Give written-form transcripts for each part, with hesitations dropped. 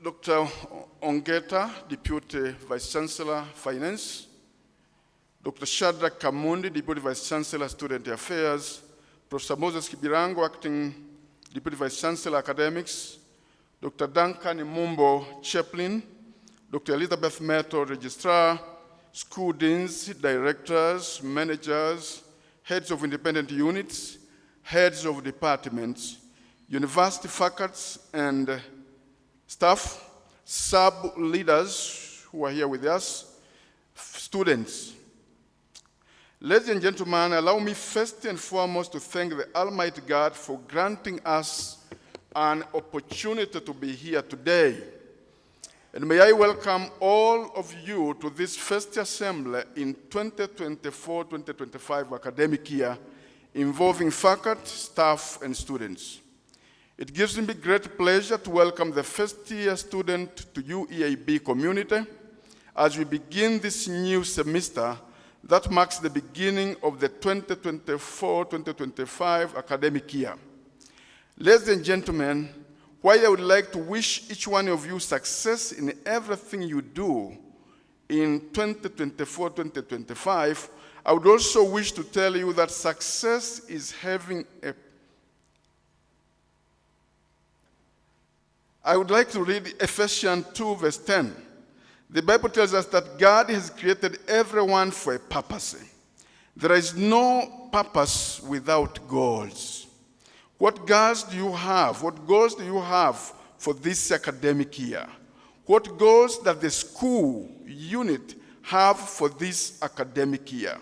Dr. Ongeta, Deputy Vice Chancellor, Finance. Dr. Shadrach Kamundi, Deputy Vice Chancellor, Student Affairs. Professor Moses Kibirango, Acting Deputy Vice Chancellor, Academics. Dr. Duncan Mumbo, Chaplain. Dr. Elizabeth Meto, Registrar. School deans, directors, managers, heads of independent units, heads of departments, university faculty and staff, sub-leaders who are here with us, students. Ladies and gentlemen, allow me first and foremost to thank the Almighty God for granting us an opportunity to be here today. And may I welcome all of you to this first assembly in 2024-2025 academic year involving faculty, staff, and students. It gives me great pleasure to welcome the first-year student to UEAB community as we begin this new semester that marks the beginning of the 2024-2025 academic year. Ladies and gentlemen, while I would like to wish each one of you success in everything you do in 2024-2025, I would also wish to tell you that success is having a... I would like to read Ephesians 2, verse 10. The Bible tells us that God has created everyone for a purpose. There is no purpose without goals. What goals do you have? What goals do you have for this academic year? What goals does the school unit have for this academic year?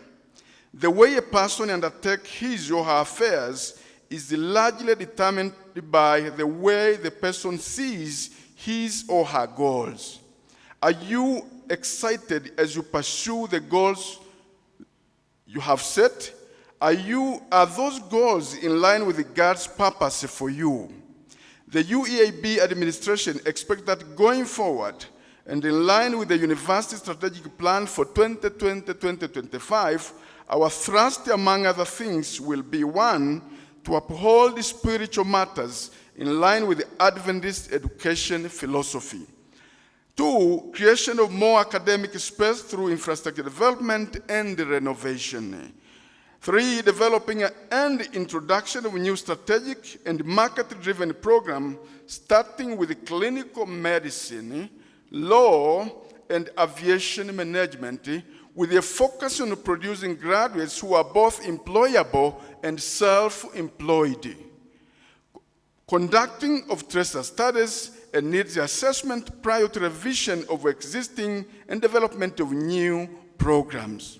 The way a person undertakes his or her affairs is largely determined by the way the person sees his or her goals. Are you excited as you pursue the goals you have set? Are those goals in line with God's purpose for you? The UEAB administration expects that going forward and in line with the university strategic plan for 2020-2025, our thrust, among other things, will be one, to uphold spiritual matters in line with the Adventist education philosophy. 2, creation of more academic space through infrastructure development and renovation. 3, developing and introduction of new strategic and market-driven program, starting with clinical medicine, law, and aviation management, with a focus on producing graduates who are both employable and self-employed. Conducting of tracer studies and needs assessment prior to revision of existing and development of new programs.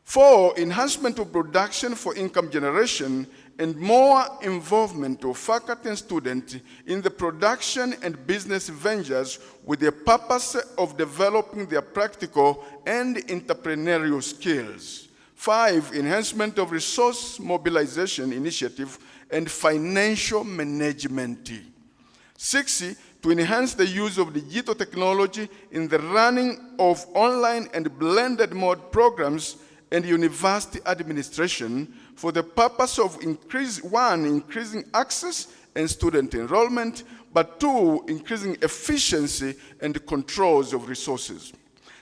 4, enhancement of production for income generation and more involvement of faculty and students in the production and business ventures with the purpose of developing their practical and entrepreneurial skills. 5, enhancement of resource mobilization initiative and financial management. 6, to enhance the use of digital technology in the running of online and blended mode programs and university administration for the purpose of increasing access and student enrollment, but 2, increasing efficiency and controls of resources.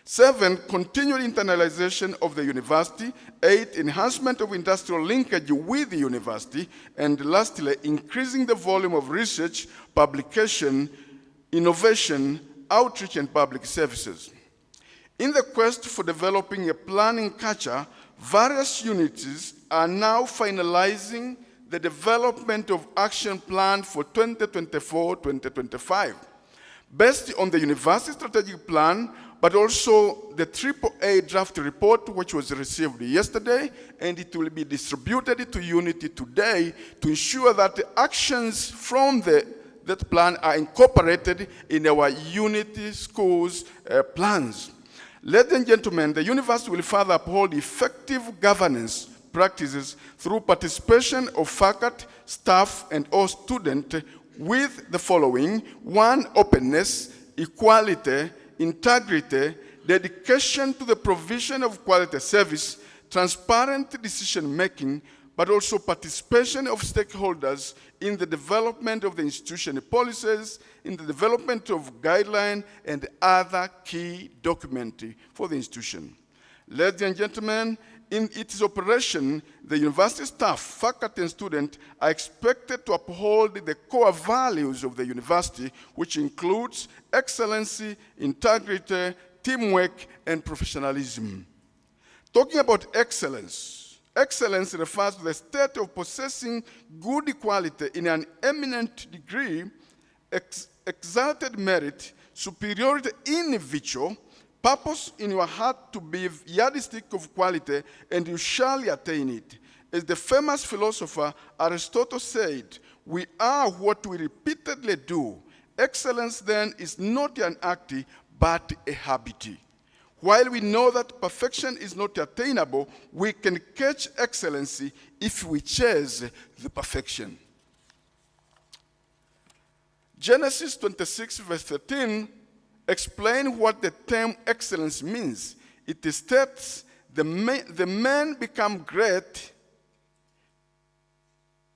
7, continued internalization of the university. 8, enhancement of industrial linkage with the university. And lastly, increasing the volume of research, publication, innovation, outreach, and public services. In the quest for developing a planning culture, various units are now finalizing the development of action plan for 2024-2025. Based on the university strategic plan, but also the AAA draft report, which was received yesterday, and it will be distributed to Unity today to ensure that the actions from that plan are incorporated in our Unity schools plans. Ladies and gentlemen, the university will further uphold effective governance practices through participation of faculty, staff, and all students with the following: 1, openness, equality, integrity, dedication to the provision of quality service, transparent decision-making, but also participation of stakeholders in the development of the institution policies, in the development of guidelines, and other key documents for the institution. Ladies and gentlemen, in its operation, the university staff, faculty, and students are expected to uphold the core values of the university, which includes excellency, integrity, teamwork, and professionalism. Talking about excellence, excellence refers to the state of possessing good quality in an eminent degree, exalted merit, superiority in virtue, purpose in your heart to be yardstick of quality, and you shall attain it. As the famous philosopher Aristotle said, we are what we repeatedly do. Excellence then is not an act, but a habit. While we know that perfection is not attainable, we can catch excellency if we chase the perfection. Genesis 26, verse 13, explain what the term excellence means. It states, the man become great,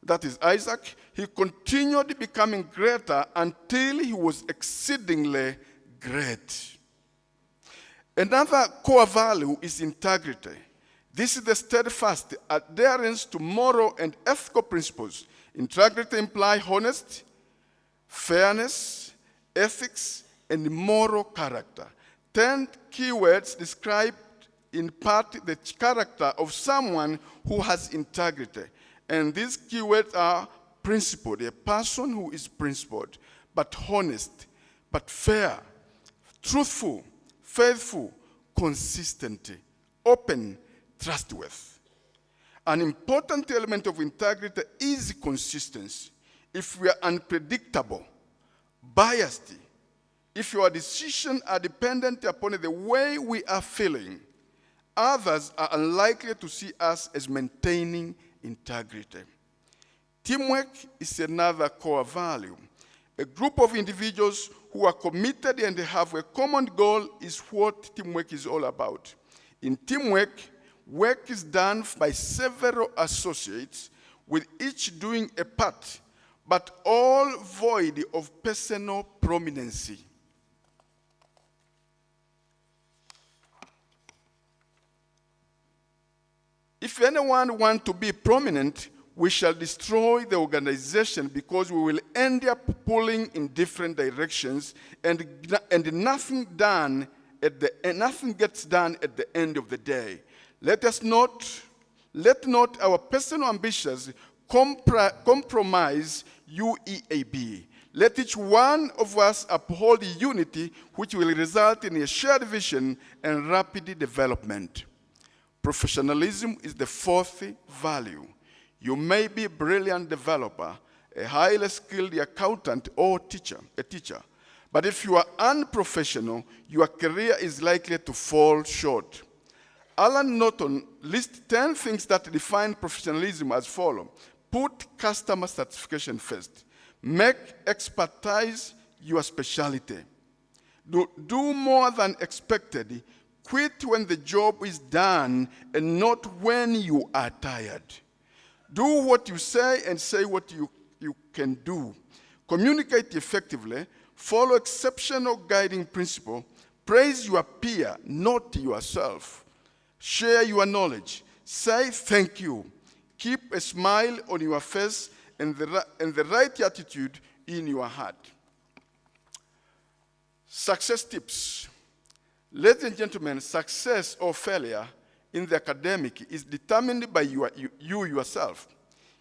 that is Isaac. He continued becoming greater until he was exceedingly great. Another core value is integrity. This is the steadfast adherence to moral and ethical principles. Integrity implies honesty, fairness, ethics, and moral character. 10 keywords describe in part the character of someone who has integrity. And these keywords are principled, a person who is principled, but honest, but fair, truthful, faithful, consistent, open, trustworthy. An important element of integrity is consistency. If we are unpredictable, biased, if your decisions are dependent upon the way we are feeling, others are unlikely to see us as maintaining integrity. Teamwork is another core value. A group of individuals who are committed and have a common goal is what teamwork is all about. In teamwork, work is done by several associates, with each doing a part, but all void of personal prominency. If anyone wants to be prominent, we shall destroy the organization because we will end up pulling in different directions and nothing gets done at the end of the day. Let not our personal ambitions compromise UEAB. Let each one of us uphold unity, which will result in a shared vision and rapid development. Professionalism is the fourth value. You may be a brilliant developer, a highly skilled accountant, or a teacher. But if you are unprofessional, your career is likely to fall short. Alan Norton lists 10 things that define professionalism as follows. Put customer satisfaction first. Make expertise your specialty. Do more than expected. Quit when the job is done and not when you are tired. Do what you say and say what you can do. Communicate effectively. Follow exceptional guiding principle. Praise your peer, not yourself. Share your knowledge. Say thank you. Keep a smile on your face and the right attitude in your heart. Success tips. Ladies and gentlemen, success or failure in the academic is determined by you yourself,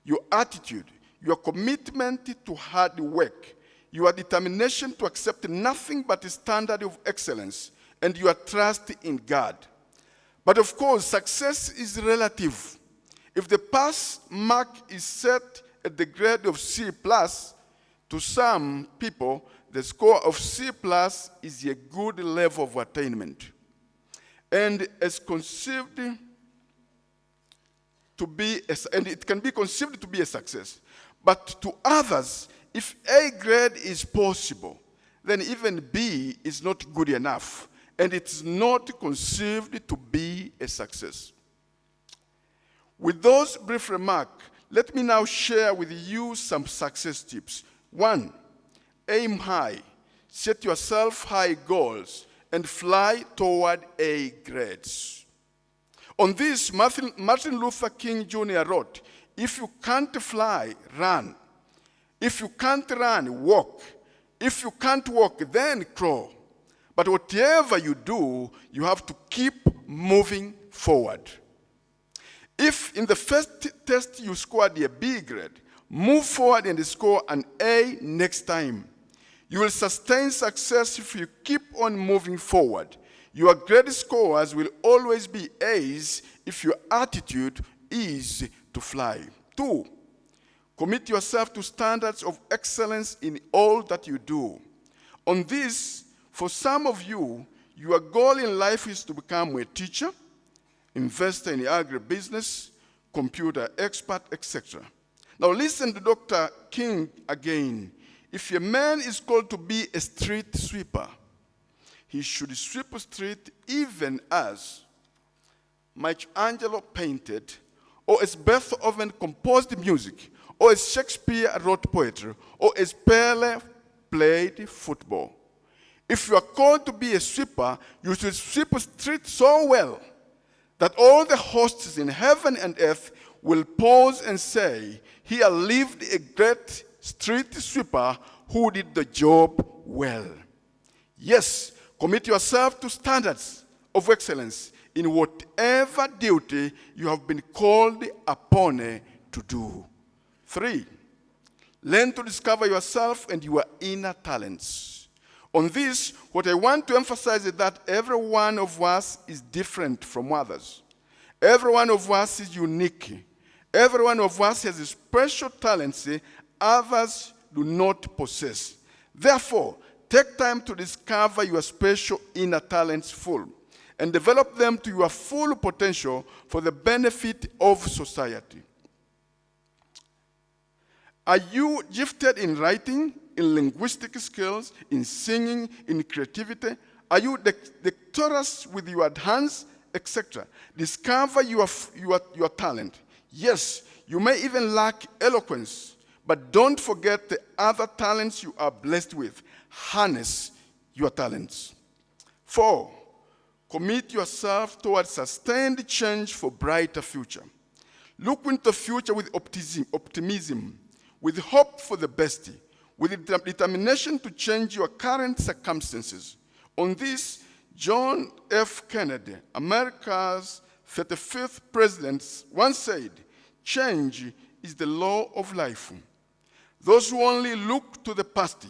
your attitude, your commitment to hard work, your determination to accept nothing but a standard of excellence, and your trust in God. But of course, success is relative. If the pass mark is set at the grade of C+, to some people, the score of C+ is a good level of attainment. And it can be conceived to be a success. But to others, if A grade is possible, then even B is not good enough, and it's not conceived to be a success. With those brief remarks, let me now share with you some success tips. 1, aim high. Set yourself high goals and fly toward A grades. On this, Martin Luther King Jr. wrote, "If you can't fly, run. If you can't run, walk. If you can't walk, then crawl. But whatever you do, you have to keep moving forward." If in the first test you scored a B grade, move forward and score an A next time. You will sustain success if you keep on moving forward. Your grade scores will always be A's if your attitude is to fly. 2, commit yourself to standards of excellence in all that you do. On this, for some of you, your goal in life is to become a teacher, investor in agribusiness, computer expert, etc. Now listen to Dr. King again. If a man is called to be a street sweeper, he should sweep a street even as Michelangelo painted, or as Beethoven composed music, or as Shakespeare wrote poetry, or as Pele played football. If you are called to be a sweeper, you should sweep a street so well that all the hosts in heaven and earth will pause and say, "Here lived a great street sweeper who did the job well." Yes, commit yourself to standards of excellence in whatever duty you have been called upon to do. 3, learn to discover yourself and your inner talents. On this, what I want to emphasize is that every one of us is different from others. Every one of us is unique. Every one of us has special talents others do not possess. Therefore, take time to discover your special inner talents full and develop them to your full potential for the benefit of society. Are you gifted in writing, in linguistic skills, in singing, in creativity? Are you dexterous with your hands, etc.? Discover your talent. Yes, you may even lack eloquence, but don't forget the other talents you are blessed with. Harness your talents. 4, commit yourself towards sustained change for brighter future. Look into the future with optimism, with hope for the best, with determination to change your current circumstances. On this, John F. Kennedy, America's 35th president, once said, "Change is the law of life. Those who only look to the past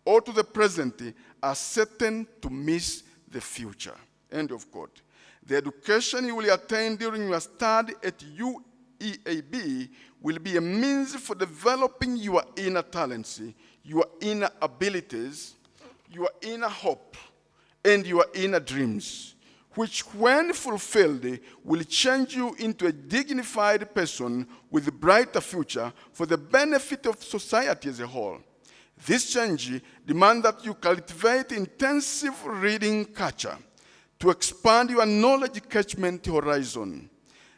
or to the present are certain to miss the future." End of quote. The education you will attain during your study at UEAB will be a means for developing your inner talents, your inner abilities, your inner hope, and your inner dreams, which when fulfilled will change you into a dignified person with a brighter future for the benefit of society as a whole. This change demands that you cultivate intensive reading culture to expand your knowledge catchment horizon.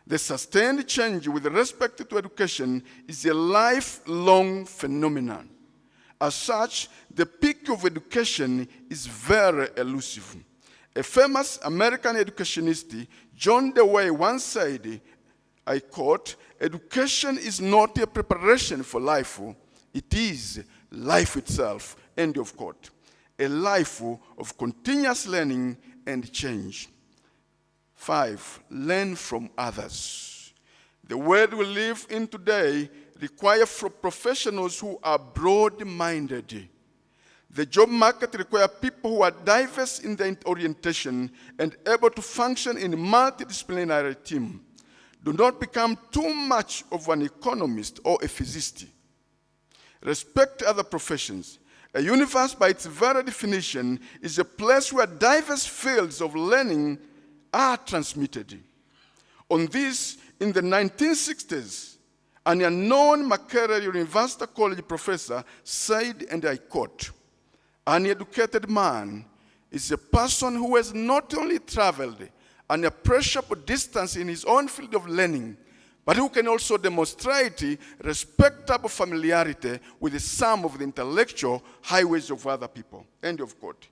The sustained change with respect to education is a lifelong phenomenon. As such, the peak of education is very elusive. A famous American educationist, John Dewey, once said, I quote, "Education is not a preparation for life, it is life itself," end of quote. A life of continuous learning and change. 5, learn from others. The world we live in today requires professionals who are broad-minded. The job market requires people who are diverse in their orientation and able to function in a multidisciplinary team. Do not become too much of an economist or a physicist. Respect other professions. A universe, by its very definition, is a place where diverse fields of learning are transmitted. On this, in the 1960s, an unknown Makerere University College professor said, and I quote, "An educated man is a person who has not only traveled an appreciable distance in his own field of learning, but who can also demonstrate respectable familiarity with some of the intellectual highways of other people. End of quote.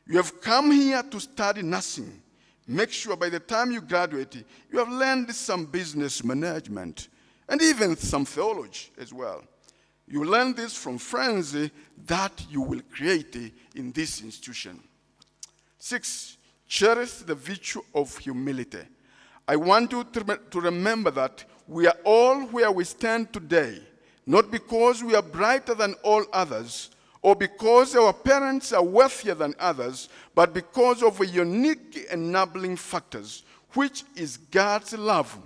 You have come here to study nursing. Make sure by the time you graduate, you have learned some business management and even some theology as well. You learn this from friends that you will create in this institution. 6, cherish the virtue of humility. I want you to remember that we are all where we stand today, not because we are brighter than all others, or because our parents are wealthier than others, but because of a unique enabling factors, which is God's love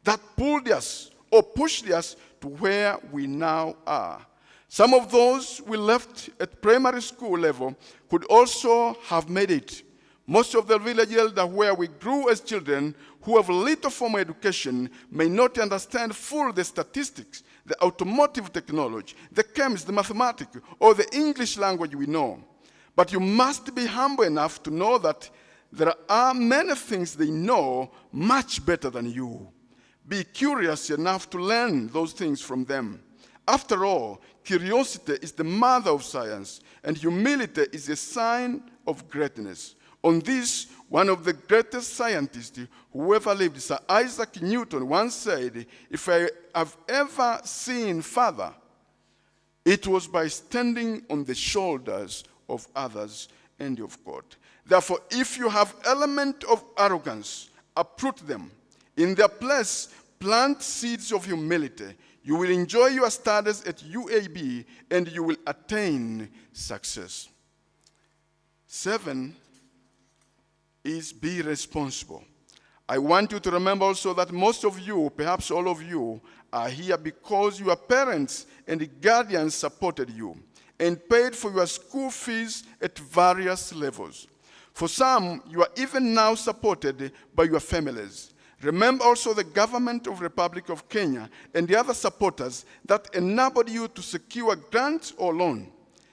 that pulled us or pushed us to where we now are. Some of those we left at primary school level could also have made it. Most of the village elders where we grew as children who have little formal education may not understand fully the statistics, the automotive technology, the chemistry, the mathematics, or the English language we know. But you must be humble enough to know that there are many things they know much better than you. Be curious enough to learn those things from them. After all, curiosity is the mother of science, and humility is a sign of greatness. On this, one of the greatest scientists who ever lived, Sir Isaac Newton, once said, "If I have ever seen Father, it was by standing on the shoulders of others." End of quote. Therefore, if you have element of arrogance, uproot them. In their place, plant seeds of humility. You will enjoy your studies at UAB and you will attain success. 7 is be responsible. I want you to remember also that most of you, perhaps all of you, are here because your parents and guardians supported you and paid for your school fees at various levels. For some, you are even now supported by your families. Remember also the government of the Republic of Kenya and the other supporters that enabled you to secure grants or loan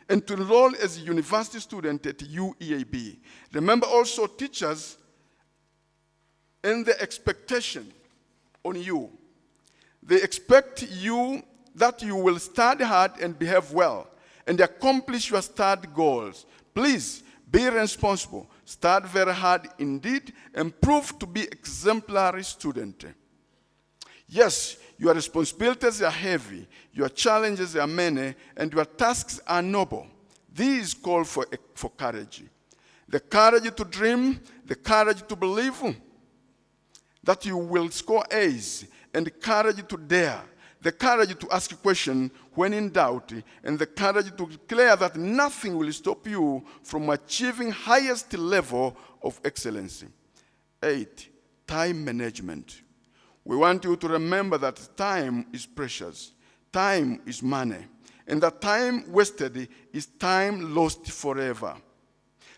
and to enroll as a university student at UEAB. Remember also teachers and the expectation on you. They expect you that you will study hard and behave well and accomplish your study goals. Please be responsible, study very hard indeed, and prove to be exemplary student. Yes, your responsibilities are heavy, your challenges are many, and your tasks are noble. These call for courage. The courage to dream, the courage to believe that you will score A's, and the courage to dare, the courage to ask a question when in doubt, and the courage to declare that nothing will stop you from achieving highest level of excellence. 8, time management. We want you to remember that time is precious, time is money, and that time wasted is time lost forever.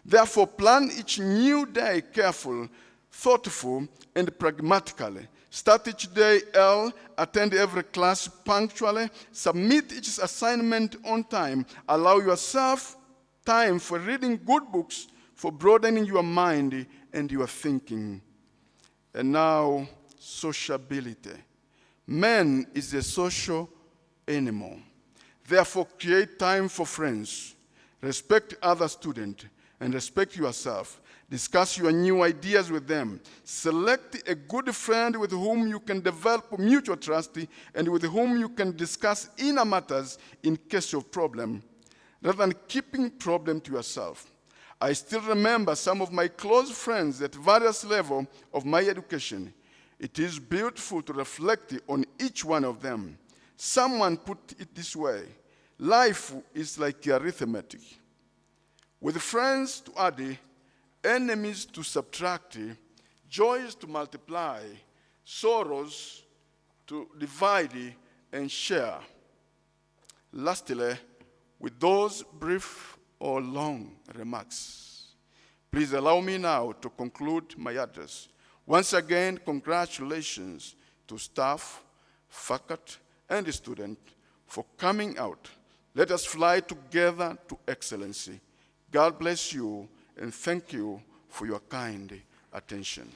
Therefore, plan each new day careful, thoughtful, and pragmatically. Start each day early, attend every class punctually, submit each assignment on time, allow yourself time for reading good books, for broadening your mind and your thinking. And now, sociability. Man is a social animal. Therefore, create time for friends, respect other students, and respect yourself. Discuss your new ideas with them. Select a good friend with whom you can develop mutual trust and with whom you can discuss inner matters in case of problem, rather than keeping problem to yourself. I still remember some of my close friends at various levels of my education. It is beautiful to reflect on each one of them. Someone put it this way: life is like arithmetic. With friends to add, enemies to subtract, joys to multiply, sorrows to divide and share. Lastly, with those brief or long remarks, please allow me now to conclude my address. Once again, congratulations to staff, faculty, and students for coming out. Let us fly together to excellency. God bless you, and thank you for your kind attention.